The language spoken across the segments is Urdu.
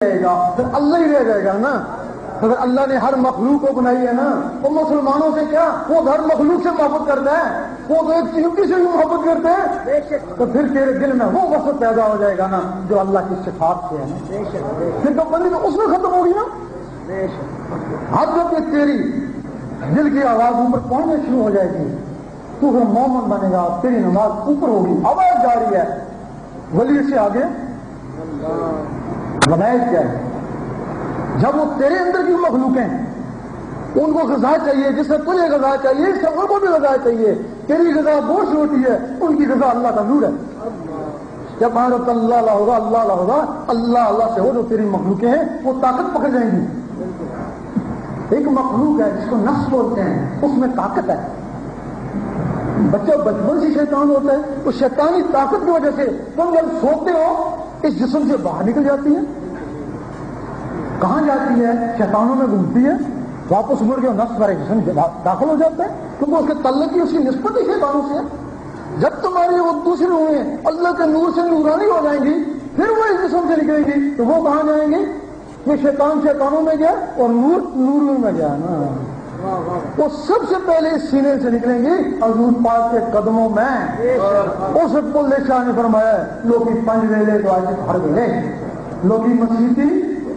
رہے گا پھر اللہ ہی رہ جائے گا نا. اگر اللہ نے ہر مخلوق کو بنائی ہے نا، وہ مسلمانوں سے کیا، وہ ہر مخلوق سے محبت کرتا ہے، وہ تو ایک چیونٹی سے بھی محبت کرتے ہیں، تو پھر تیرے دل میں وہ وصف پیدا ہو جائے گا نا جو اللہ کی صفات سے ہے نا، پھر تو بندی تو اس میں ختم ہوگی نا. اب جب کہ تیری دل کی آواز اوپر پہنچنا شروع ہو جائے گی تو پھر مومن بنے گا، تیری نماز اوپر ہوگی، آواز جاری ہے. ولی سے آگے ولایت کیا ہے؟ جب وہ تیرے اندر کی مخلوق ہیں ان کو غذا چاہیے، جس سے تجھے غذا چاہیے اس سے ان کو بھی غذا چاہیے. تیری غذا گوشت ہوتی ہے، ان کی غذا اللہ کا نور ہے. جب عادت اللہ اللہ ہوگا، اللہ اللہ ہوگا، اللہ اللہ سے ہو جو تیری مخلوقیں ہیں وہ طاقت پکڑ جائیں گی. ایک مخلوق ہے جس کو نفس بولتے ہیں، اس میں طاقت ہے. بچہ بچپن سے شیطان ہوتا ہے، اس شیطانی طاقت کی وجہ سے تم جب سوتے ہو اس جسم سے باہر نکل جاتی ہے. کہاں جاتی ہے؟ شیطانوں میں گھومتی ہے، واپس مڑ کے نفس پر جسم داخل ہو جاتا ہے، کیونکہ اس کے تعلق کی اس کی نسبت ہی شیطانوں سے ہے. جب تمہاری وہ دوسری روحیں اللہ کے نور سے نورانی ہو جائیں گی پھر وہ اس جسم سے نکلیں گی تو وہ کہاں جائیں گی؟ یہ شیطان شیطانوں میں گیا اور نور نور میں گیا نا. وہ سب سے پہلے اس سینے سے نکلیں گی حضور پاک کے قدموں میں. اس بلے شاہ نے فرمایا لوکی پنج ویلے تو عاشق ہر ویلے، لوکی مسیحی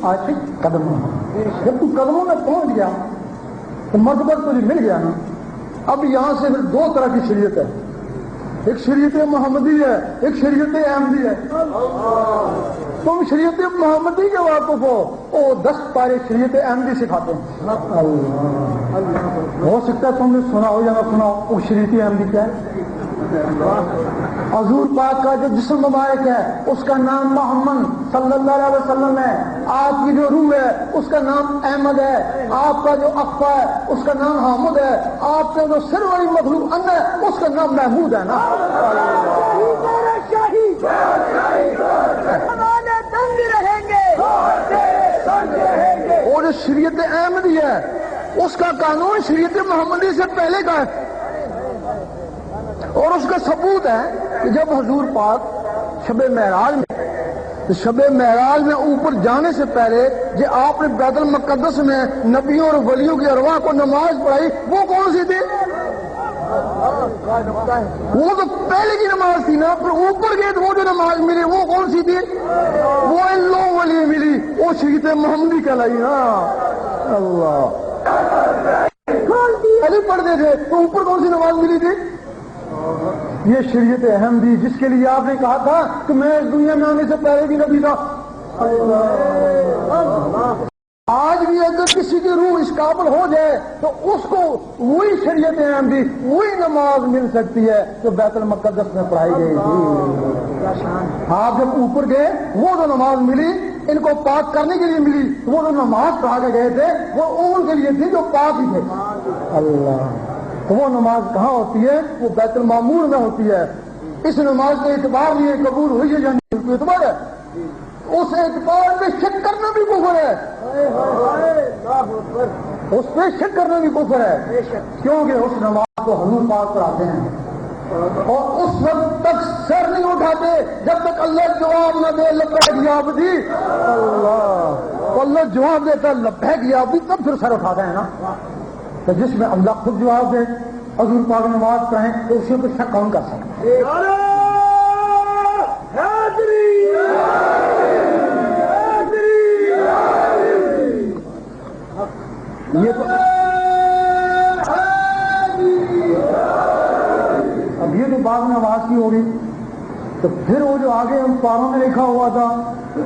عاشق قدموں. جب تو قدموں میں پہنچ گیا تو مرتبہ تجھے مل گیا نا. اب یہاں سے پھر دو طرح کی شریعت ہے، ایک شریعت محمدی ہے، ایک شریعت احمدی ہے. تم شریعت محمدی کے واقف ہو، وہ 10 پارے شریعت احمدی سکھاتے ہیں. ہو سکتا ہے تم نے سنا ہو یا نہ سنا ہو. وہ شریعت احمدی کیا ہے؟ حضور پاک کا جو جسم مبارک ہے اس کا نام محمد صلی اللہ علیہ وسلم ہے. آپ کی جو روح ہے اس کا نام احمد ہے. آپ کا جو اقفا ہے اس کا نام حامد ہے. آپ کے جو سر والی مخلوق ان ہے اس کا نام محمود ہے نا. اور جو شریعت احمدی ہے اس کا قانون شریعت محمدی سے پہلے کا ہے، اور اس کا ثبوت ہے کہ جب حضور پاک شب معراج میں اوپر جانے سے پہلے جو آپ نے بیت المقدس میں نبیوں اور ولیوں کی ارواح کو نماز پڑھائی وہ کون سی تھی؟ وہ تو پہلے کی نماز تھی نا. پھر اوپر گئے تو وہ جو نماز ملی وہ کون سی تھی؟ وہ ان لوگوں والی ملی، وہ شریعت محمدی کہلائی نا. اللہ پہلے پڑھتے تھے تو اوپر کون سی نماز ملی تھی؟ یہ شریعت احمدی جس کے لیے آپ نے کہا تھا کہ میں اس دنیا میں آنے سے پہلے بھی نبی تھا. آج بھی اگر کسی کی روح اس قابل ہو جائے تو اس کو وہی شریعت احمدی وہی نماز مل سکتی ہے جو بیت المقدس میں پڑھائی گئی تھی. آپ جب اوپر گئے وہ جو نماز ملی ان کو پاک کرنے کے لیے ملی، وہ جو نماز پڑھا کے گئے تھے وہ ان کے لیے تھی جو پاک ہی تھے. اللہ تو وہ نماز کہاں ہوتی ہے؟ وہ بیت المعمور میں ہوتی ہے. اس نماز کے اعتبار لیے قبول ہوئی ہے یا نہیں اس کو اعتبار ہے؟ اس اعتبار پہ شک کرنا بھی کفر ہے، اس پہ شک کرنا بھی کفر ہے، کیونکہ اس نماز کو حضور پاک پڑھاتے ہیں اور اس وقت تک سر نہیں اٹھاتے جب تک اللہ جواب نہ دے لبیک یا عبدی. اللہ جواب دیتا لبیک یا عبدی تب پھر سر اٹھاتے ہیں نا. تو جس میں اللہ خود جواب دے حضور پاک نماز پڑھیں تو اسی کو شک کون کر سکتا؟ یہ تو اب یہ تو بعد میں نماز کی ہوگی. تو پھر وہ جو آگے ہم پاروں میں لکھا ہوا تھا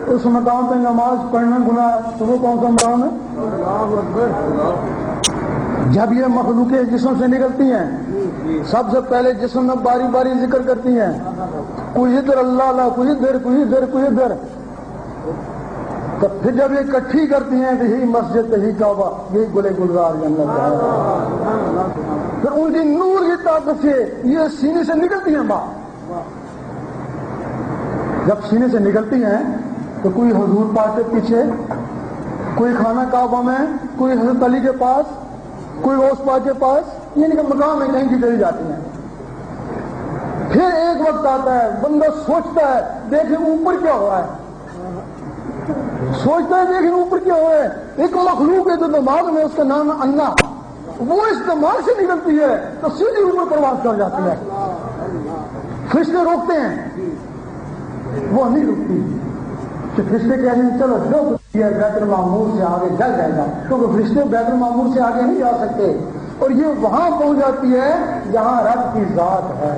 اس مقام پہ نماز پڑھنا گناہ، تو وہ کون سا مقام ہے؟ جب یہ مخلوقیں جسم سے نکلتی ہیں سب سے پہلے جسم میں باری باری ذکر کرتی ہیں، کوئی ادھر اللہ اللہ، کوئی ادھر، کوئی ادھر، کوئی ادھر. تو پھر جب یہ اکٹھی کرتی ہیں تو یہی مسجد یہی کعبہ یہی گلے گلزار جنت ہے. پھر ان کی نور کی طاقت سے یہ سینے سے نکلتی ہیں باہر. جب سینے سے نکلتی ہیں تو کوئی حضور پاک کے پیچھے، کوئی خانہ کعبہ میں، کوئی حضرت علی کے پاس، کوئی غوث پاک کے پاس، یعنی کہ مقام ہے کہیں کی چلی جاتی ہیں. پھر ایک وقت آتا ہے بندہ سوچتا ہے دیکھیں اوپر کیا ہو رہا ہے، سوچتے ہیں دیکھیں اوپر کیا ہو ہے. ایک مخلوق ہے جو دماغ میں اس کا نام ہے اللہ, وہ اس دماغ سے نکلتی ہے تو سیدھی اوپر پرواز کر جاتی ہے. فرشتے روکتے ہیں, وہ نہیں رکتی کہ فرشتے کہہ رہے ہیں چلو جو بیت المعمور سے آگے جل جائے گا, کیونکہ فرشتے بیت المعمور سے آگے نہیں جا سکتے, اور یہ وہاں پہنچ جاتی ہے جہاں رب کی ذات ہے.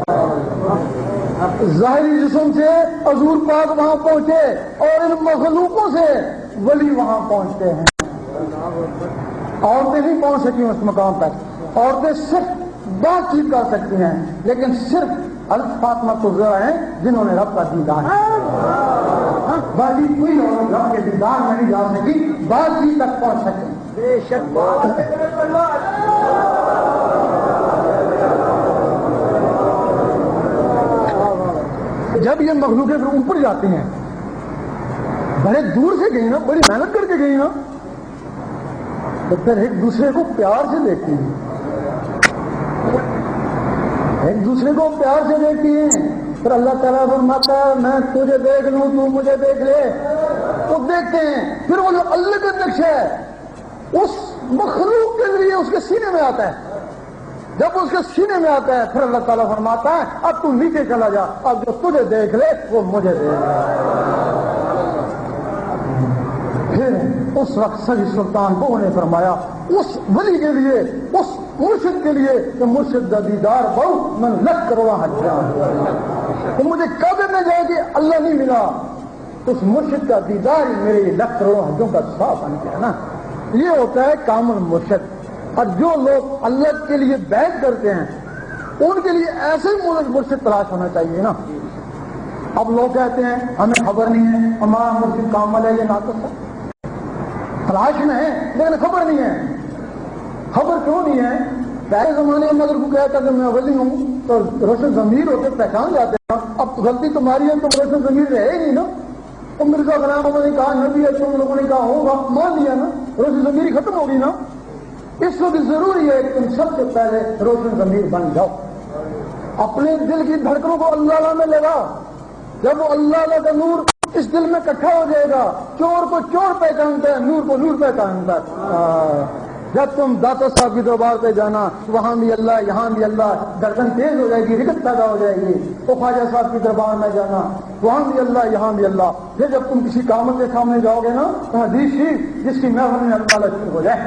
ظاہری جسم سے حضور پاک وہاں پہنچے, اور ان مخلوقوں سے ولی وہاں پہنچتے ہیں. عورتیں نہیں پہنچ سکی اس مقام تک. عورتیں صرف بات چیت کر سکتی ہیں, لیکن صرف فاطمہ الزہرا ہیں جنہوں نے رب کا دیدار. باقی کوئی عورت رب کے دیدار میں نہیں جا سکی, بات چیت تک پہنچ سکے. بے شک جب یہ مخلوقیں پھر اوپر جاتی ہیں, بڑے دور سے گئی نا, بڑی محنت کر کے گئی نا, تو پھر ایک دوسرے کو پیار سے دیکھتی ہیں, ایک دوسرے کو پیار سے دیکھتی ہیں. پھر اللہ تعالیٰ فرماتا ہے میں تجھے دیکھ لوں تو مجھے دیکھ لے. تو دیکھتے ہیں, پھر وہ جو اللہ کا نقش ہے اس مخلوق کے ذریعے اس کے سینے میں آتا ہے. جب اس کے سینے میں آتا ہے پھر اللہ تعالیٰ فرماتا ہے اب تو نیچے چلا جا, اب جو تجھے دیکھ لے وہ مجھے دیکھ لے. پھر اس وقت سید سلطان بہو نے فرمایا اس ولی کے لیے, اس مرشد کے لیے کہ مرشد کا دیدار بہو من لکھ کروڑا حج, تو مجھے کعبے میں جائے کہ اللہ نہیں ملا, تو اس مرشد کا دیدار ہی میرے لکھ کروڑا حجوں کا ثواب بن گیا نا. یہ ہوتا ہے کامل مرشد. اور جو لوگ اللہ کے لیے بیعت کرتے ہیں ان کے لیے ایسے ہی مرشد تلاش ہونا چاہیے نا. اب لوگ کہتے ہیں ہمیں خبر نہیں ہے, ہمارا مرشد کامل ہے یہ ناقص ہے. تلاش میں ہے لیکن خبر نہیں ہے. خبر کیوں نہیں ہے؟ پہلے زمانے میں اگر کوئی کہتا کہ میں ولی ہوں تو روشن ضمیر ہوتے پہچان جاتے ہیں. اب غلطی تمہاری ہے تو روشن ضمیر رہے ہی نہیں نا. تو مرزا غلام احمد نے کہا نبی ہے, تم لوگوں نے کہا ہوگا, مان لیا نا, روشن ضمیر ختم ہوگی نا. اس وقت ضروری ہے کہ تم سب سے پہلے روشن ضمیر بن جاؤ. اپنے دل کی دھڑکنوں کو اللہ میں لگاؤ. جب وہ اللہ کا نور اس دل میں اکٹھا ہو جائے گا, چور کو چور پہچانتا ہے, نور کو نور پہچانتا ہے. جب تم داتا صاحب کی دربار پہ جانا وہاں بھی اللہ یہاں بھی اللہ, دھڑکن تیز ہو جائے گی, رکت پیدا ہو جائے گی. تو خواجہ صاحب کی دربار میں جانا وہاں بھی اللہ یہاں بھی اللہ. پھر جب تم کسی کامت کے سامنے جاؤ گے نا تو حدیث ہی جس کی محفل میں اللہ شروع ہو جائے,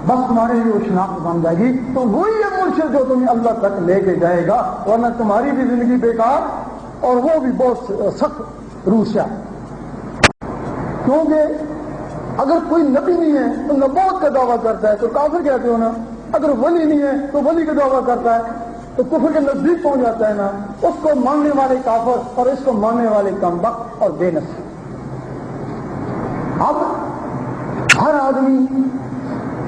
بس تمہارے لیے وہ شناخت بن جائے گی. تو وہی ہے مرشد جو تمہیں اللہ تک لے کے جائے گا, ورنہ تمہاری بھی زندگی بیکار اور وہ بھی بہت سخت روح سے. کیونکہ اگر کوئی نبی نہیں ہے تو نبوت کا دعویٰ کرتا ہے تو کافر کہتے ہو نا. اگر ولی نہیں ہے تو ولی کا دعویٰ کرتا ہے تو کفر کے نزدیک پہنچ جاتا ہے نا. اس کو ماننے والے کافر اور اس کو ماننے والے کمبخت اور بے نصیب. اب ہر آدمی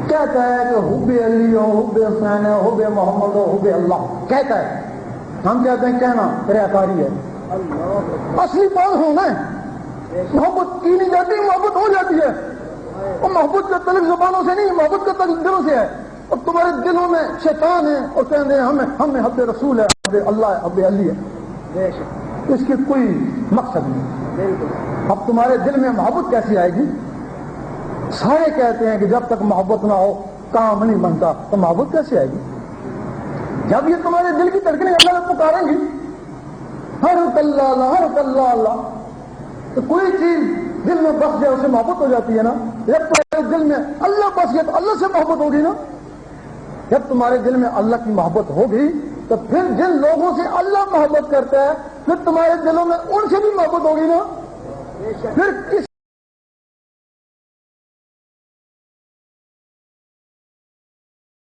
کہتا ہے کہ حب علی ہو, حب حسین ہے, حب محمد ہو, حب اللہ کہتا ہے. ہم کہتے ہیں کہنا ریاکاری ہے. اصلی بات ہونا ہے. محبت کی نہیں جاتی, محبت ہو جاتی ہے. اور محبت کا تعلق زبانوں سے نہیں, محبت کا تعلق دلوں سے ہے. اور تمہارے دلوں میں شیطان ہے اور کہتے ہیں ہمیں حب رسول ہے, حب اللہ ہے, حب علی ہے. اس کی کوئی مقصد نہیں. اب تمہارے دل میں محبت کیسی آئے گی؟ سارے کہتے ہیں کہ جب تک محبت نہ ہو کام نہیں بنتا, تو محبت کیسے آئے گی؟ جب یہ تمہارے دل کی دھڑکنیں اللہ کو پکاریں گی ہر اللہ اللہ ہر اللہ اللہ, تو کوئی چیز دل میں بس جائے اسے محبت ہو جاتی ہے نا. جب تمہارے دل میں اللہ بس گیا تو اللہ سے محبت ہوگی نا. جب تمہارے دل میں اللہ کی محبت ہوگی تو پھر جن لوگوں سے اللہ محبت کرتا ہے پھر تمہارے دلوں میں ان سے بھی محبت ہوگی نا. پھر کس